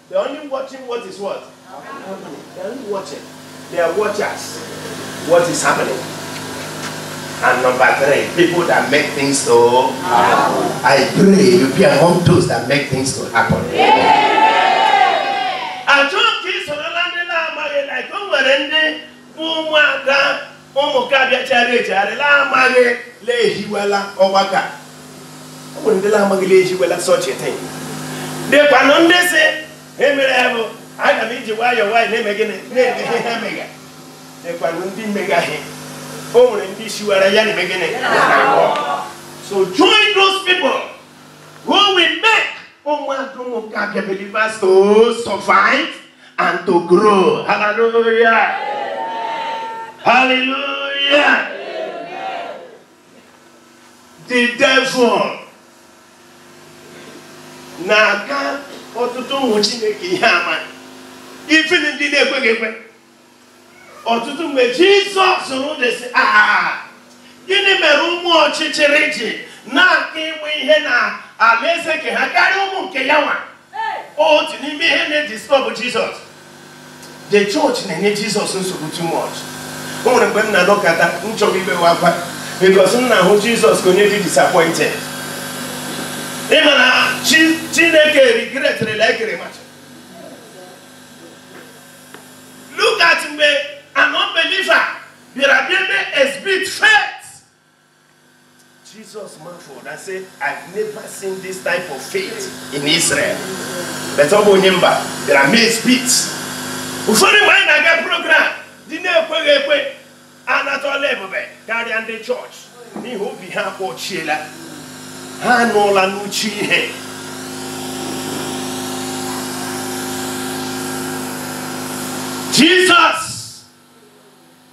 They're only watching what is what? Happening. They're only watching. They are watchers. What is happening? And number 3, people that make things to happen. I pray you be among those that make things to happen. I don't think so. Like such a thing. They can say, hey, I can meet you while your wife name again. They can mega him. Oh, and this you are a young beginning. So join those people who will make believers to survive and to grow. Hallelujah. Hallelujah. The devil. Naga otutu muchineke yama. Even in the day otutu me Jesus no dey say gini meru mu ochichiriji na ke we ihe na alese ke ha kari umu nke yawa. O tini me ihe na disturb Jesus. The church na nye Jesus nsogbu too much. O nwere mgbe m na dokata nchọrọ ibe wakwa because m na hụ Jesus ko nye disappointed. Imana Chineke regret like much. Look at me, an unbeliever. There are exhibit faith. Jesus marveled and said, I've never seen this type of faith in Israel. But there are many speeds. Ufoni mind I get program. Dine kwe Anatole Bobe carry on the church. Ni hope be ha po chela. Ha no la nuchi he. Jesus,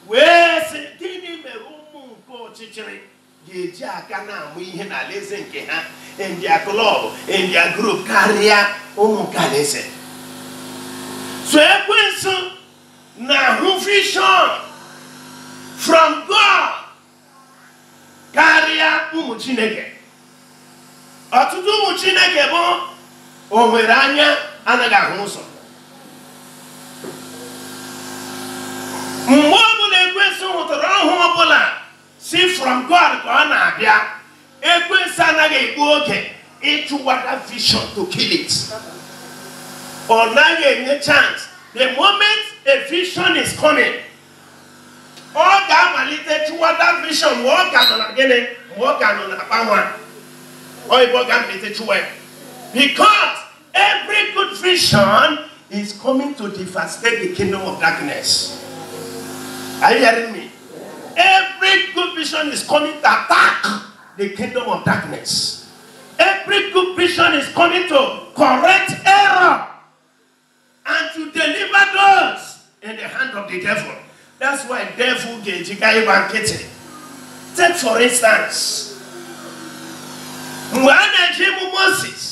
where se dini merumu ko chichiri. Geja kana mu ihe na leze nke ha in their club, in their group carrier umu kanese. So ekwensu na vision from God carrier umu Chineke. Ọtụtụ umu Chineke bụ o nwere anya anaghị ahụ ụzọ. Mgbe ọbụla ekwensu hụtara ọhụ ọbụla see from God ka ọ na-abịa, ekwensu anaghị egbu oge ịchụwata vision to kill it. Or now a chance. The moment a vision is coming, all that to what that vision work on again, work on a power. Or because every good vision is coming to devastate the kingdom of darkness. Are you hearing me? Every good vision is coming to attack the kingdom of darkness. Every good vision is coming to correct error and to deliver those in the hand of the devil. That's why devil gave Moses. Take for instance, Moses,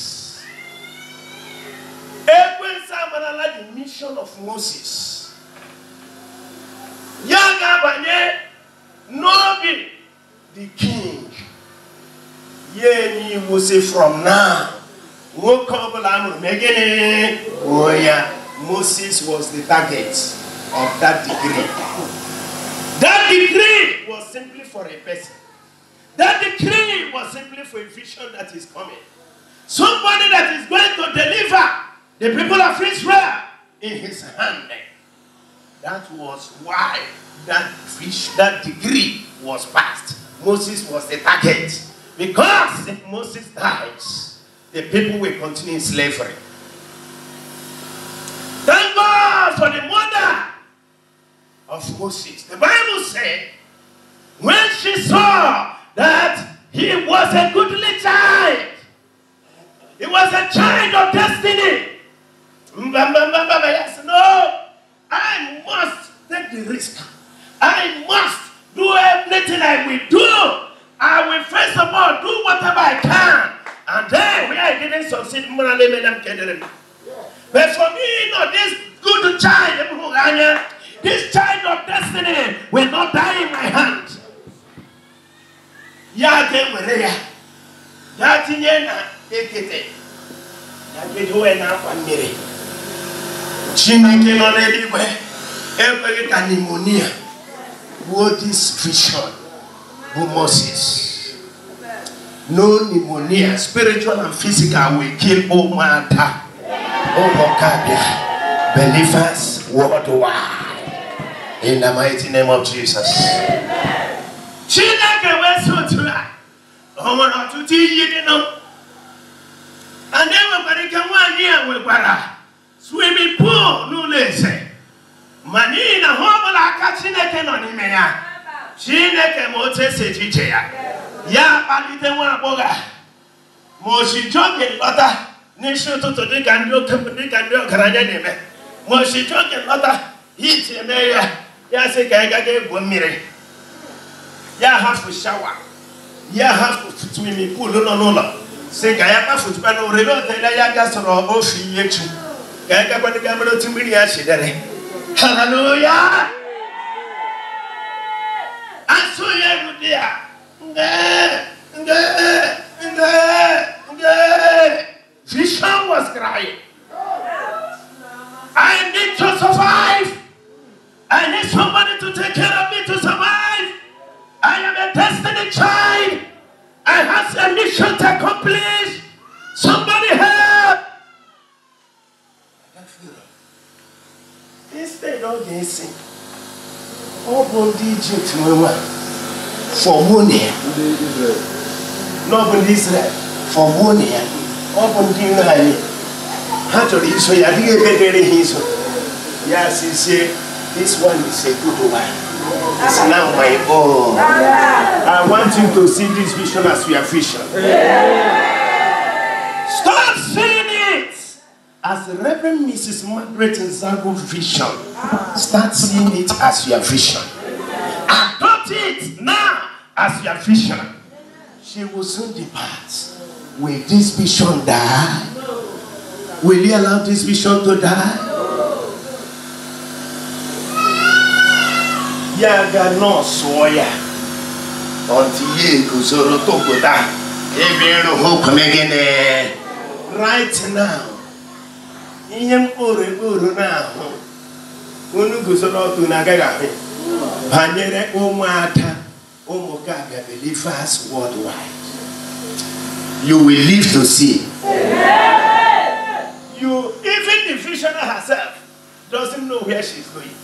the mission of Moses. Yagabanye Nobi, the king. Ye Moses from now. Moses was the target of that decree. That decree was simply for a person. That decree was simply for a vision that is coming. Somebody that is going to deliver the people of Israel in his hand. That was why that decree was passed. Moses was the target. Because if Moses dies, the people will continue in slavery. Thank God for the mother of Moses. The Bible said, when she saw that he was a goodly child, he was a child of destiny. Yes, no, I must take the risk. I must do everything I will do. I will first of all do whatever I can. And then when I didn't succeed, but for me, no, this good child, this child of destiny will not die in my hand. Chineke no anywhere. Every pneumonia. What is vision? Who Moses? No pneumonia, spiritual and physical, will kill all matter. Oh, believers worldwide. In the mighty name of Jesus. Chineke we so try. Omo to ti know. And then we can one year we para. Swimming pool no less. Mani na homola ka Chineke no ni me ya. Chineke mo tese chiche ya. Ya palite wa boga. Mo shi joke lota. Ni shu to di kandio karanya ni me. Mo shi joke lota. Hit me ya. Ya se ka ga go mire. Ya have to shower. Ya have to swimming pool no. Se ka ya pa football no relo te la ya ga soro o fi yechu. Ka ga kwani ga mero timiri ya shedere. Hallelujah. And so you there. Vision was crying. I need to survive. I need somebody to take care of me to survive. I am a destiny child. I have a mission to accomplish. Somebody help. Instead of this, all body Egypt for 1 year. Not in Israel for 1 year. All body Israel. How to do so? You are very easy. Yes, he said, this one is a good one. It's now my own. I want you to see this vision as your vision. Start seeing it as Reverend Mrs. Margaret Nzago's vision. Start seeing it as your vision. Adopt it now as your vision. She will soon depart. Will this vision die? Will you allow this vision to die? Yaga no soya until ye go so to that. Right now, in ore now, unu go so to nagaga. Panere omata omogaga believers worldwide. You will live to see. You, even the visioner herself doesn't know where she's going.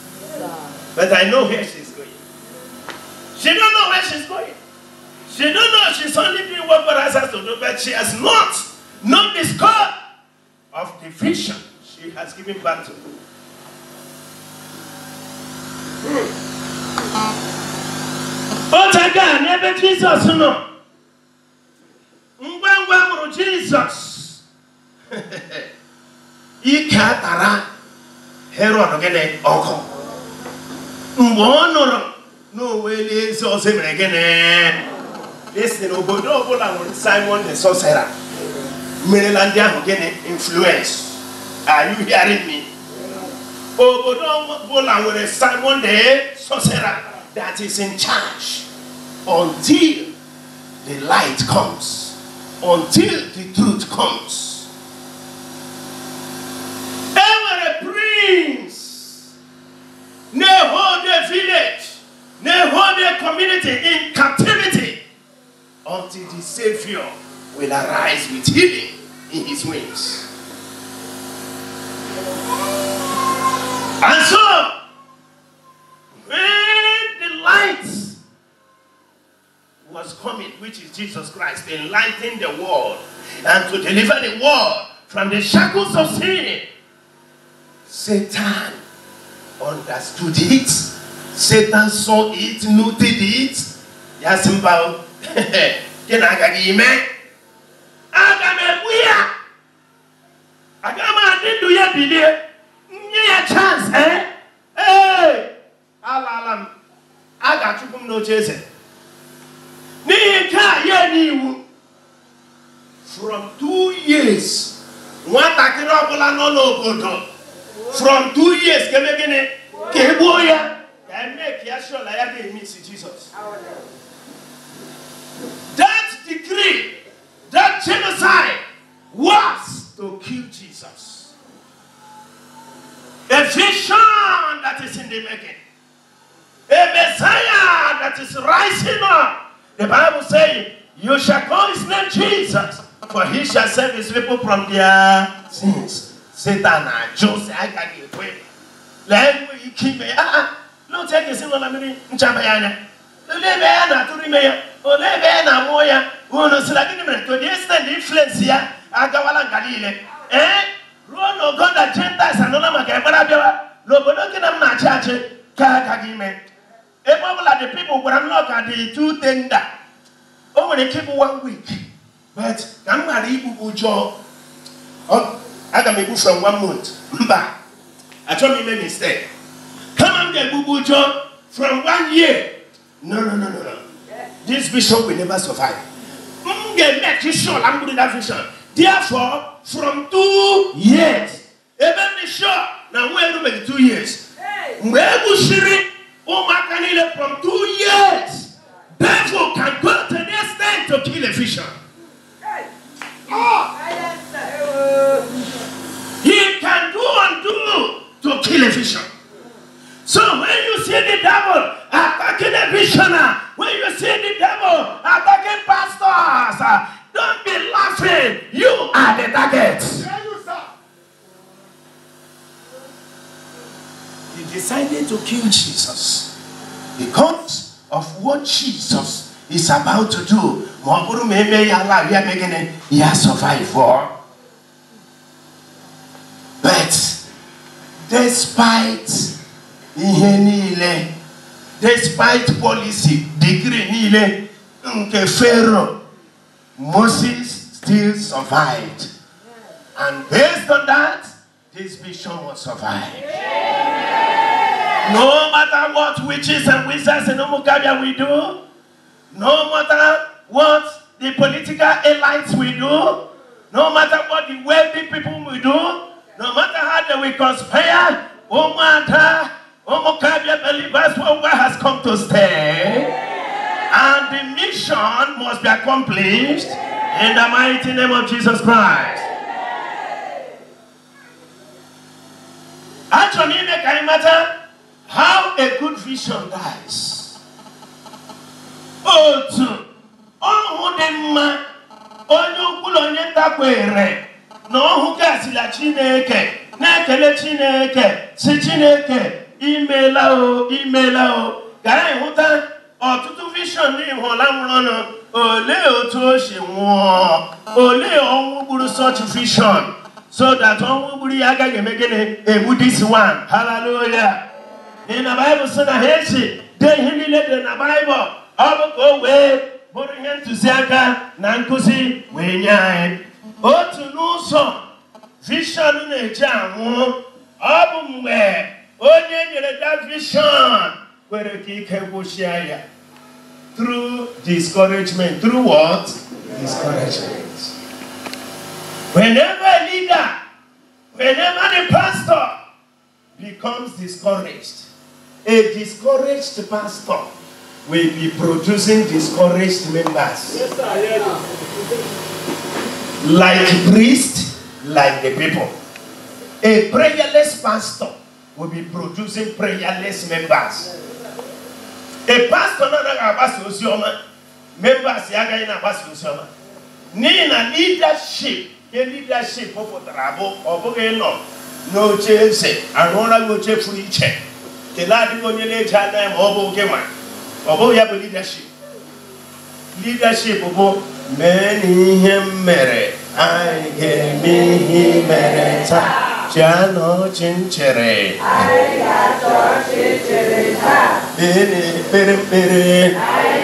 But I know where she's going. She don't know where she's going. She don't know she's only doing what God has her to do, but she has not known the scope of the vision she has given back to. But again, never Jesus, no. Mbangwa Jesus. Ikatara Herod again, Oko. No way, so again. Listen, Obodo Simon the sorcerer. Marylandia again influence. Are you hearing me? Obodo Simon the sorcerer that is in charge until the light comes, until the truth comes. Every prince, they hold their village, they hold their community in captivity until the Savior will arise with healing in his wings. And so, when the light was coming, which is Jesus Christ, to enlighten the world and to deliver the world from the shackles of sin, Satan understood it. Satan saw it, noted it. Yasimba, Kenagagime, Agamebuya, Agama didn't do ya delay. Near chance, eh? Hey, Alalam, I got you no chasing. From 2 years, one takirabula no. From 2 years, Keboya, can make Yashua like Jesus. That decree, that genocide was to kill Jesus. vision that is in the making. A Messiah that is rising up. The Bible says, you shall call his name Jesus, for he shall save his people from their sins. Satan and Joseph, I can get away. Let me keep me. No take a single lamini in Chabayana. The Lebana to remain, or Lebana Moya, who knows like to the extent influence here, Agawala Galile. Eh? Rono God that Gentiles and Nona Gabarabia, Lobonokinam Nachache, Kakagime. The people were not at the two tender. Oh, when they keep 1 week. But I'm not able to job. Oh, I can make from 1 month. But I told me make mistake. Come and get boo job from 1 year. No. This vision will never survive. Make sure I'm good in that vision. Therefore, from 2 years, even the show now we're going 2 years. Where was she? From 2 years, devil can go to the extent to kill a vision. He can do and do to kill a vision. So when you see the devil attacking a visioner, when you see the devil attacking pastors, don't be laughing. You are the target. He decided to kill Jesus because of what Jesus is about to do. He has survived for. But despite policy, degree, Pharaoh, Moses still survived. And based on that, this vision will survive. No matter what witches and wizards in Omukabia we do, no matter what the political elites will do, no matter what the wealthy people will do, no matter how they will conspire, Omukabia believers has come to stay. And the mission must be accomplished in the mighty name of Jesus Christ. Actually, it can matter how a good vision dies. Oh, to all who man, onye onye takwere, no who gasi la Chineke, na kele Chineke, si Chineke, imela o, gara ihuta, otutu vision ni ihola murono, ole otu o se won, ole onwu buru such vision, so that onwu buru yaga gemegene, ebu this one, hallelujah. In the Bible, son of Heshi, they humiliated in the Bible. All go away, but him to Zaka, Nankusi, Winyai. Oh, to know some vision in a jam, album where only that vision where the key can share through discouragement. Through what? Discouragement. Whenever a leader, whenever the pastor becomes discouraged, a discouraged pastor will be producing discouraged members. Yes, sir. Like priests, like the people. A prayerless pastor will be producing prayerless members. A pastor not members Nina leadership, leadership of no chance, and all I go check for each. The lady go near time obo game. Obo ya leadership. Leadership obo many him mere. I get me him mere. Jano chinchere. I got chinchere. Pere. I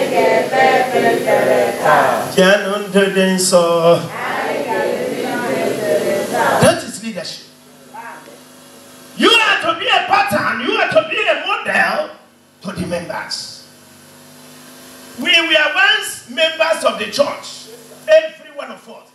get pere. Jano didn't so. That is leadership. You are to be a pattern, you are to be a model to the members. We were once members of the church, every one of us.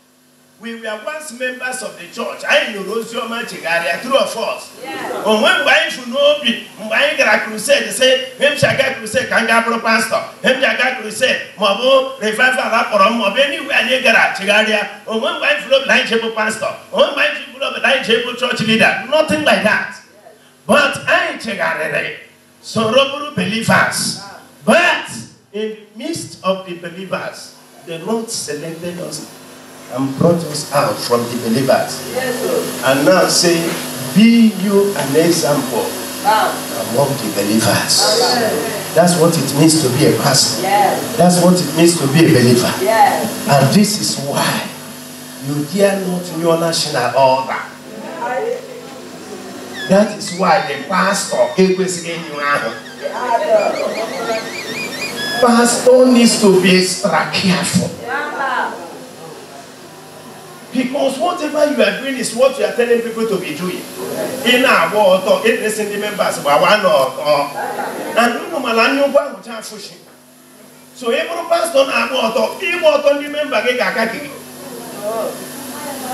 We were once members of the church. I know Rosioma Chigaria, true of us. When we should know, when we crusade, say, him Shaga crusade, Kangabro pastor, him Shaga crusade, Mabo, revival, or Mobeni, and Yagara, Chigaria, or when we flow line chapel pastor, or when we flow line chapel church leader. Nothing like that. But I so believers. But in the midst of the believers, the Lord selected us and brought us out from the believers. Yes, and now say, be you an example among the believers. That's what it means to be a pastor. Yes. That's what it means to be a believer. Yes. And this is why you dare not your national order. That is why the pastor needs to be extra careful. Because whatever you are doing is what you are telling people to be doing. In our world, or in the members, and you know, so every pastor,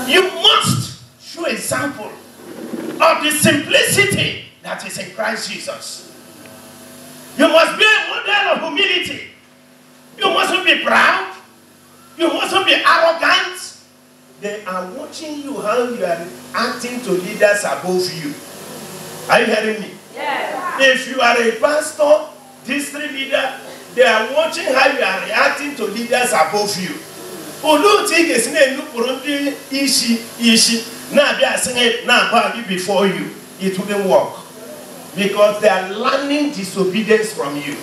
you must show example of the simplicity that is in Christ Jesus. You must be a model of humility. You mustn't be proud. You mustn't be arrogant. They are watching you how you are acting to leaders above you. Are you hearing me? Yes. If you are a pastor, district leader, they are watching how you are reacting to leaders above you. Before you, it wouldn't work. Because they are learning disobedience from you.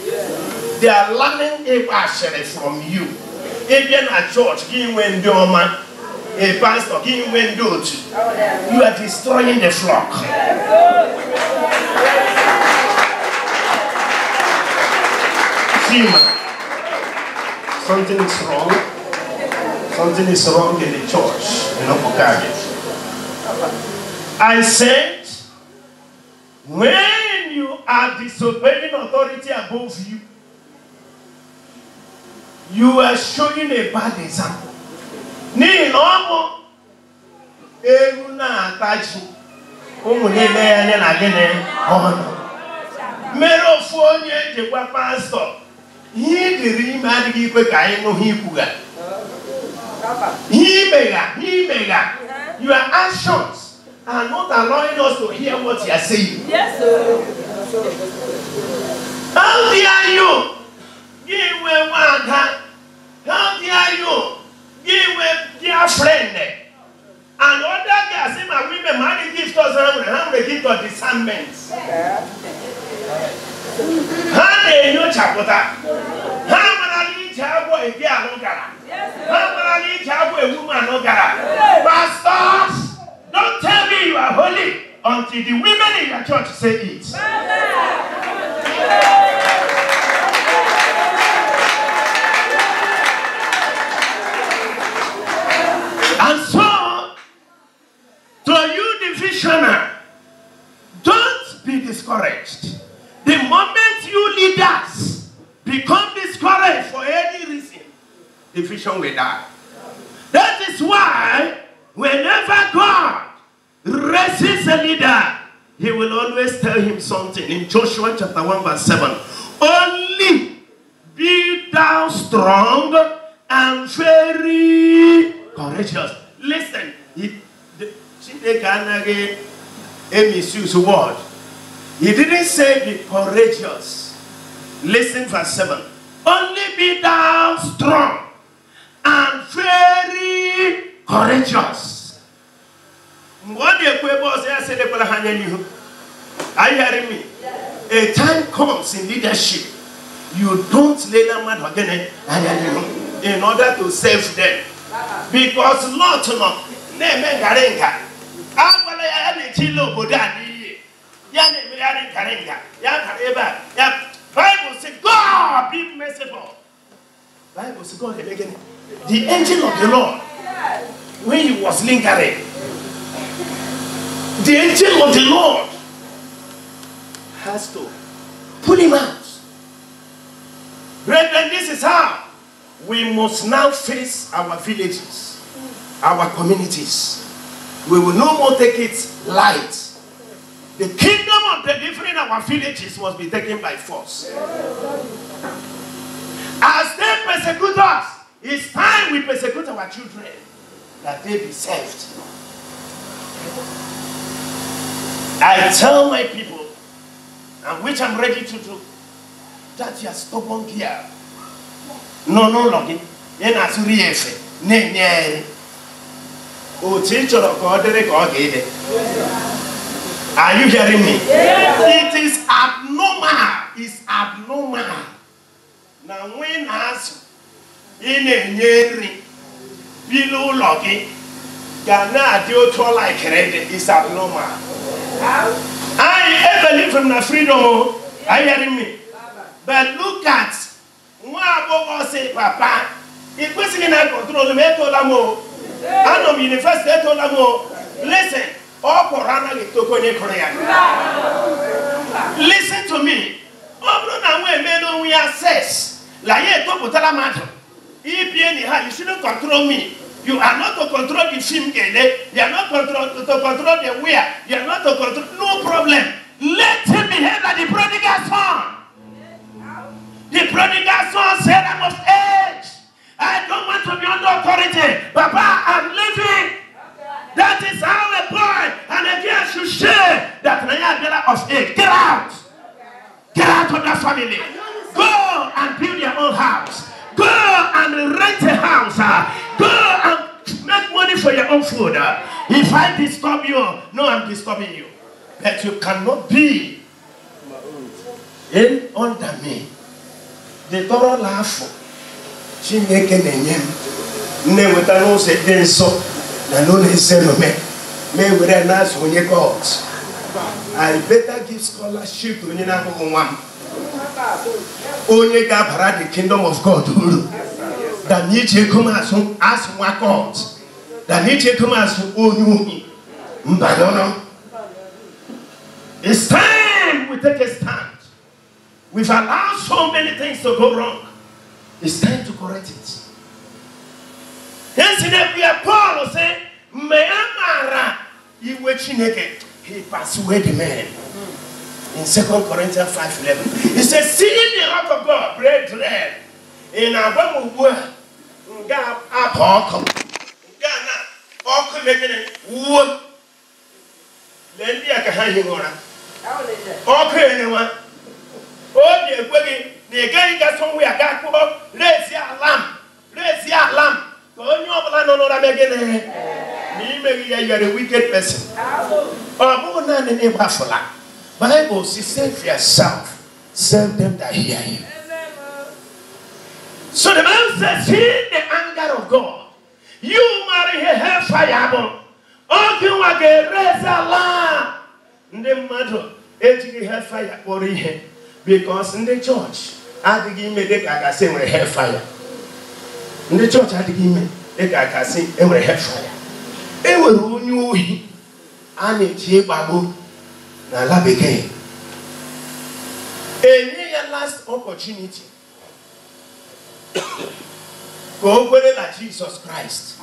They are learning a from you. Even at church, a pastor, you are destroying the flock. Something is wrong. Something is wrong in the church. I said, when you are disobeying authority above you, you are showing a bad example. Ni nomo elu na atachi umu ni ene na gene ono mero fu onye jekwa pastor he diri ime adigi ikwe ka anyị nụ hikwuga he mega your actions are not allowing us to hear what you are saying. Yes, sir. How dare you give away one hand? How dare you give away dear friend? And other guys say my women money gift us how they give us discernment. How they know chapota? How many chabo a girl no gara? How many chabo a woman no gara? Pastors, don't tell me you are holy until the women in your church say it. And so, to you, the visionary, don't be discouraged. The moment you leaders become discouraged for any reason, the vision will die. That is why, whenever God raises a leader, he will always tell him something. In Joshua chapter 1 verse 7, only be thou strong and very courageous. Listen, he misuse the word. He didn't say be courageous. Listen, verse 7. Only be thou strong and very courageous. What the Quebo said, are you hearing me? A time comes in leadership, you don't lay them out again in order to save them. Because not name Garenga. Bible says, God be merciful. Bible says, God again. The angel of the Lord, when he was lingering, the angel of the Lord has to pull him out. Brethren, this is how we must now face our villages, our communities. We will no more take it light. The kingdom of delivering our villages must be taken by force. As they persecute us, it's time we persecute our children, that they be saved. I tell my people, and which I'm ready to do. That you are stubborn girl. No logging. Then as we say, ne. Oh, teacher of God, are you hearing me? Yes. It is abnormal. It's abnormal. Now when as in a near below logging, Ghana do to like red is abnormal. I believe in the freedom. Are you hearing me? But look at what say, Papa. It was in a control of Metolamo. I know university Metolamo. Listen, all Corana to Korea. Listen to me. When we assess, like to Potalamado. You shouldn't control me. You are not to control the film game. You are not to control the wear. You are not to control. No problem. Let him behave like the prodigal son. The prodigal son said, I must age. I don't want to be under authority. Papa, I'm leaving. That is how a boy and a girl should share that they are of age. Get out. Get out of that family. Go and build your own house. Go and rent a house. Go and make money for your own food. If I disturb you, no, I'm disturbing you. But you cannot be in under me. The thorough laugh. She make a name. Never know say then so. The Lord is saying me. May we ask when you go. I better give scholarship to you now. Only God the kingdom of God. That need to come as my God. That need to come as you. It's time we take a stand. We've allowed so many things to go wrong. It's time to correct it. Yes, if we are Paul saying, "Me'amara iwechineke," he passed away the man. In 2 Corinthians 5:11, he says, "Seeing the wrath of God, brethren, in our Bible, God apoko, Ghana, oko making wood. Lendi akahanyingora. Okay, anyone. Oh, the way the guy got somewhere. Got to raise your lamb. Raise your lamb. Go you up no again. Me maybe you are a wicked person. Oh, no, none in Buffalo. Bible says, save yourself. Serve them that hear you. So the man says, see the anger of God. You marry a hellfire. Oh, you are a raise a lamb. The matter. Hellfire or because in the church, I begin to make a say with hellfire. In the church, I begin to make a say with hellfire. It will ruin you. I need to babu. Now, la became a last opportunity. Go with like Jesus Christ.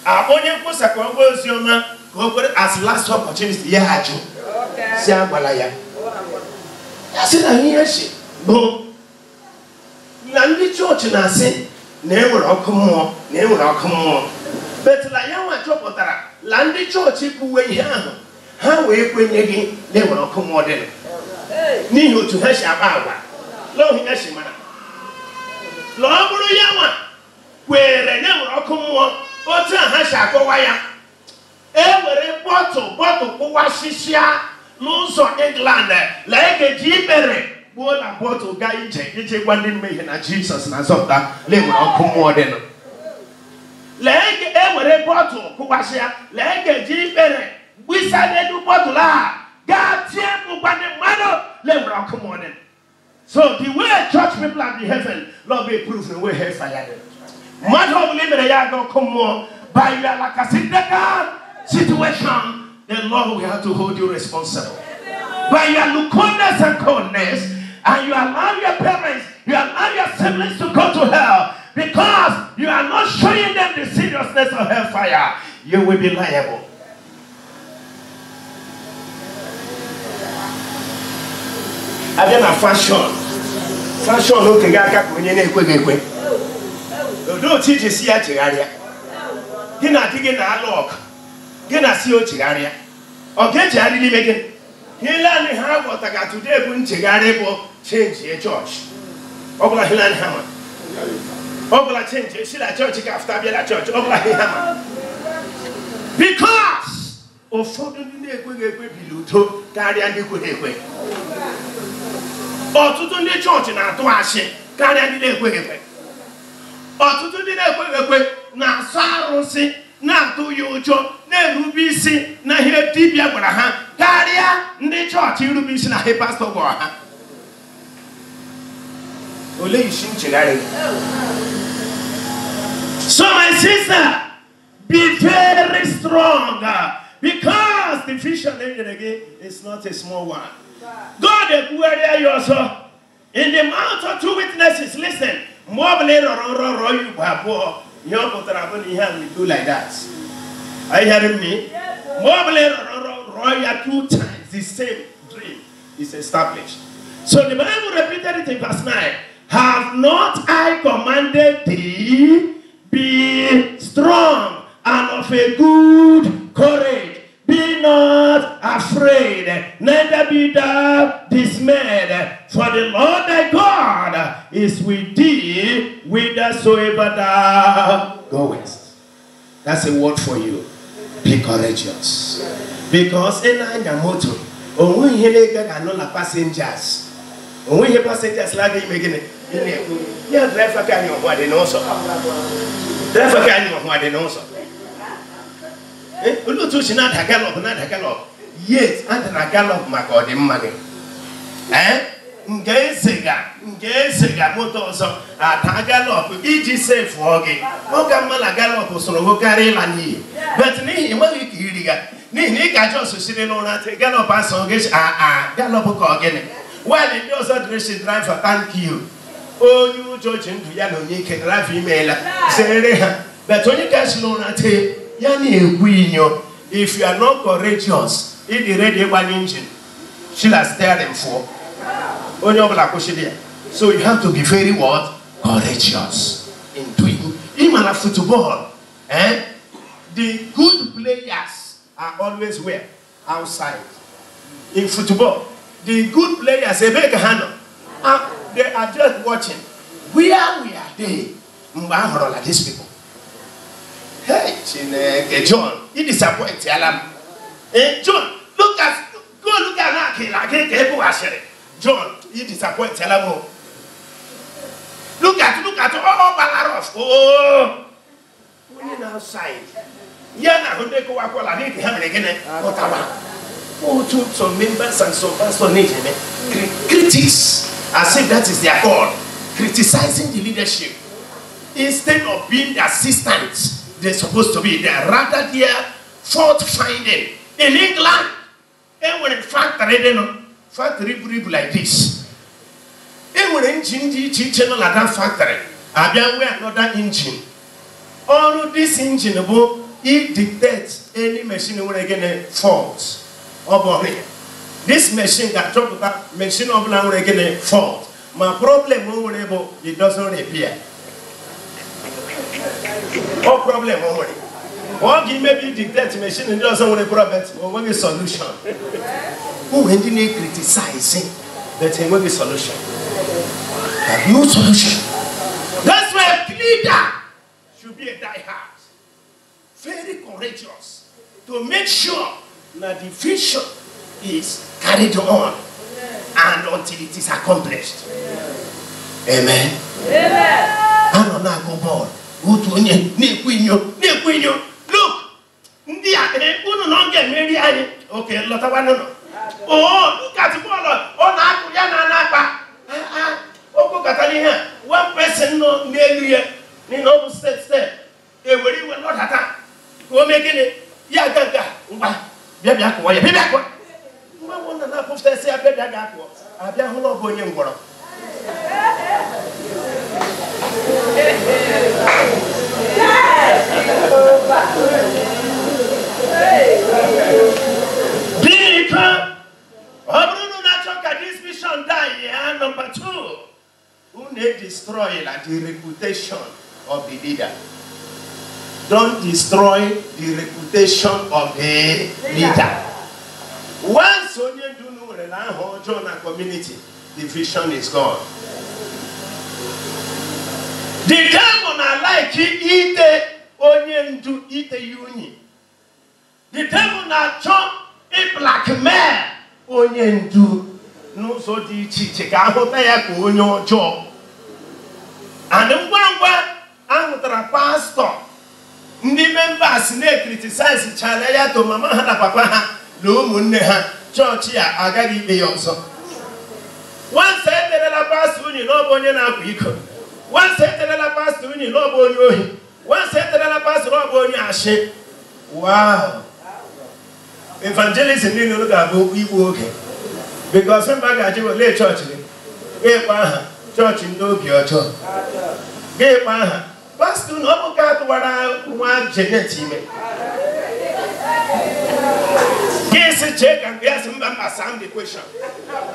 I want you to as last opportunity. Yeah, okay. I said, I hear she. No. Landy church and I say, never come on, never come on. But like I want to put that Landy church, if we wait here, how we bring again, never come on. Nino to Hash Abawa. Long Hashima. Long Yama, where they never come on, but Hasha go wire. Every bottle, Washishia. Lose on England, like a Jibere, what a bottle guy, it's one in me and Jesus and I saw that they will come more than like every bottle, Kuwasia, like a Jibere, we said a bottle, God, Jim, but the mother, let me come more than. So the way church people are in heaven, Lord be proof the way hellfire. Mother of Liberty, come more by your like a situation. The Lord will have to hold you responsible. By your lukewarmness and coldness, and you allow your parents, you allow your siblings to go to hell because you are not showing them the seriousness of hellfire, you will be liable. Again, a fashion. Fashion, okay, don't teach you see at your area. You're not taking a lock. Get a CO area. Or get your enemy making. Hilani Hammer, today, Bunchigaribo, change your church. Obla Hilani Hammer. Obla change, see that church after the church, Obla Hammer. Because of following the Equiluto, Guardian Equipe. Or to do the church in our Tuashi, Guardian Equipe. Or to do the Equipe, now Sarosi, now do you job, then Rubisi, now here Tibia Brahan, Guardian, the church, you Rubisi, now he passed over. So, my sister, be very strong because the vision again is not a small one. God, where you also in the mouth of two witnesses. Listen, more later, you do like that. Are you hearing me? More later, 2 times the same dream is established. So the Bible repeated it in verse 9. Have not I commanded thee? Be strong and of a good courage. Be not afraid, neither be thou dismayed. For the Lord thy God is with thee whithersoever thou goest. That's a word for you. Be courageous. Because in our motto, when we have passengers, when we have passengers like you making it, yeah, driver can you what they know so. Driver can you what they know so. Ulutu not a gallop. Yes, and a gallop, my God, in money. Eh? Ngesiga moto so atagallop iji safe wogi oga mala gallop so no carry lani but ni mo ikiriga ni ka jo so sire no na te gallop aso ge gallop ko gene while the other driver thank you oh you judge ndu ya no nyike drive email sere ha but when you cash no na te ya ni egwinyo if you are not courageous if the ready one engine she has steering for. So you have to be very what? Courageous in doing. Even at football, the good players are always where? Outside. In football, the good players, they are just watching. Where are they? Like these people. Hey, John, he disappoints Alam. Hey, John, go look at that. John, you disappoint Telamo. Look at Balaroff. Oh, when outside. Yana Hundeko Wakola, I need to have it again. Oh, to some members and some pastors, critics, as if that is their God, criticizing the leadership. Instead of being the assistants, they're supposed to be there. Rather, they are fault finding. In England, and when in fact, they don't know. Factory like this. And when engine teaching on that factory, I be another engine. All of this engine it dictates any machine when again a fault. This machine got trouble that machine of now again a fault. My problem whenever it doesn't appear. No problem only. Or give maybe dictate machine and doesn't want a problem or want a solution. Who when they criticizing that they want a solution? Have no solution. That's why a leader should be a diehard, very courageous, to make sure that the vision is carried on and until it is accomplished. Amen. Amen. I don't know go ball. Go to Nequinyo. Look, uno non get married. Okay, Lotawana. Oh, look at the ball. Oh, one person no near in no step. A very well not attack. Go making it. Yeah, this mission die. Number 2, who may destroy the reputation of the leader. Don't destroy the reputation of the leader. Once you do join a community, the vision is gone. The devil na like ite onye ndu ite union. The devil na chọ blackmail onye ndu n'ụzọ dị iche iche ka ahụta ya ka onye ọjọọ. And ngwa ahụtara pastor ndị members na-criticize chana ya to mama ha na papa ha na ụmụnne ha chọọchị ya agaghị ikpe ya ọzọ. Once eterela pastor unyi na ọ bụ onye na-akwa iko. Once eterela pastor unyi na ọ bụ onye ohi. Once eterela pastor na ọ bụ onye ashị. Wow. Evangelism niile unu ga-abụ igbu oge. Because mba ga-ajị wele chọọchị gị. Ga-ekpe aha chọọchị ndị obi ọjọọ. Ga-ekpe aha pastor na ọ bụ ka atụwara nwa Janet ime. Gịsị check and guess mba Sam the question.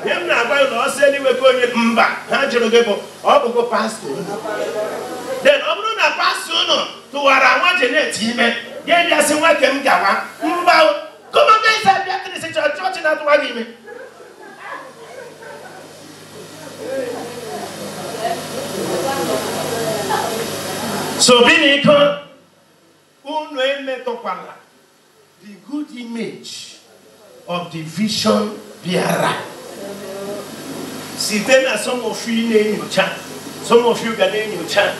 Hem na-agba ụlọ ọsọ eluigwe ka onye mba ha jụrụ gị bụ ọ bụgo pastor. Then ọ bụrụ na pastor nọ tụwara nwa Janet ime ga-eji asị nwa ke m gawa mba kọma ga-esi abịa kirisi chọọchị na-atụwa gị ime. So biniko unu emetokwala the good image of the vision bearer. Site na some of you na-enyocha, some of you ga na-enyocha,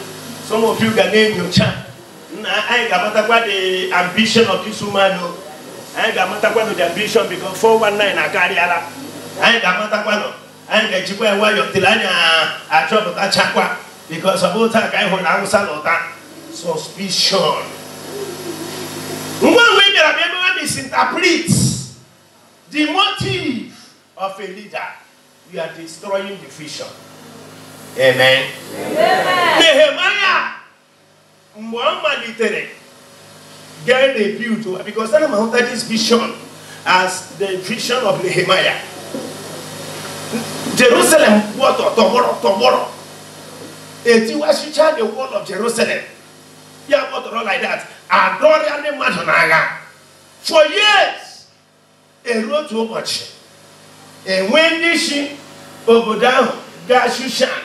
some of you ga na-enyocha. Na anyị ga-amatakwa the ambition of this woman. Anyị ga-amatakwa the ambition because 419 akarịala. Anyị ga-amatakwa no. Anyị ga-ejikwa ya nwayọọ till anyị achọpụta chakwa because of all that guy who na-awụsa lọta suspicion. When we misinterpret the motive of a leader, we are destroying the vision. Amen. Nehemiah, get a view because I am this vision as the vision of Nehemiah. Jerusalem, what tomorrow. If you was the wall of Jerusalem, yeah, what like that. For years, a road to watch. And when this she go down, Gashushan,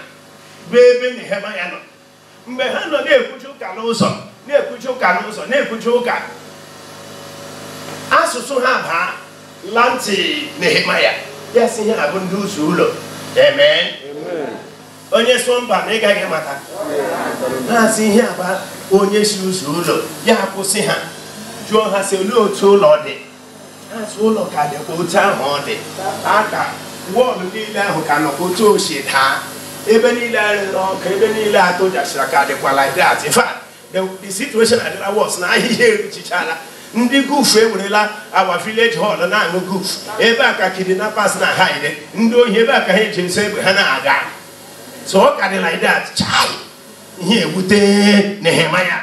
baby Nehemiah. Mbehano ne kuchu kaloso. Asusu ha lanti Nehemiah. Yes, he abun do zulo. Amen. Onye somba na ịgaghị mata. Ha si ihe aba onye si ụlọ ya kwụsị ha. Jụọ ha si otu ụlọ dị. Ha si ụlọ ka dịkwa otu ahụ ọ dị. Aka wọọlụ niile ahụ ka nọkwa otu ochie taa. Ebe niile arịrị ọkụ, ebe niile atụjachara ka dịkwa like that. In fact, the situation adịla worse na ahịhịa erichichala. Ndị goofu ewerela our village hall na-aṅụ goofu. Ebe a ka kidnappers na hide. Ndị ohi ebe a ka ha eji nso egbe ha na-aga. So what can like that? Child, here with Nehemiah.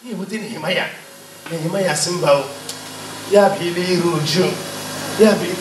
Here with Nehemiah. Nehemiah Simba. Ya bili ruju. Ya bili